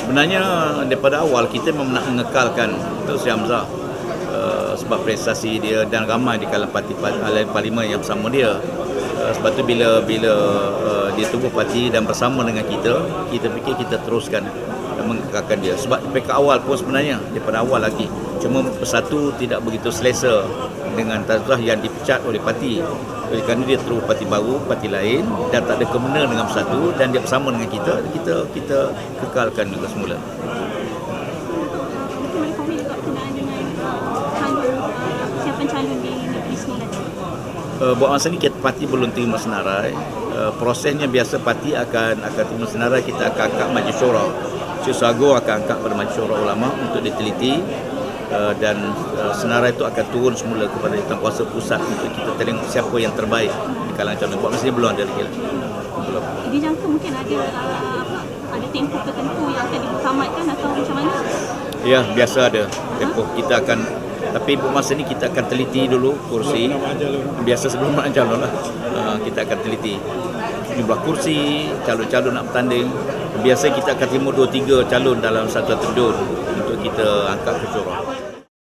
Sebenarnya daripada awal kita memang nak mengekalkan Datuk Seri Hamzah sebab prestasi dia dan ramai di kalangan parti parlimen yang bersama dia. Sebab tu bila dia tubuh parti dan bersama dengan kita fikir kita teruskan dan mengekalkan dia. Sebab daripada awal pun sebenarnya, daripada awal lagi, cuma Bersatu tidak begitu selesa dengan Tan Sri yang dipecat oleh parti. Oleh kerana dia terus parti baru, parti lain dan tak ada kemena dengan Bersatu dan dia bersama dengan kita kekalkan juga semula. Buat masa ni parti belum terima senarai. Prosesnya biasa parti akan terima senarai, kita akan angkat Majlis Syura. Syekh Agung akan angkat pada Majlis Syura Ulama untuk diteliti dan senarai itu akan turun semula kepada Jawatan Pusat untuk kita tengok siapa yang terbaik di kalangan calon. Buat masa ni belum ada lagi. Belum. Dijangka mungkin ada tempoh tertentu yang akan diutamatkan atau macam mana? Ya, biasa ada tempoh. Kita akan, tapi masa ni kita akan teliti dulu kursi. Biasa sebelum nak calon lah, kita akan teliti jumlah kursi, calon-calon nak bertanding. Biasa kita akan terima 2-3 calon dalam satu dun untuk kita angkat ke syura.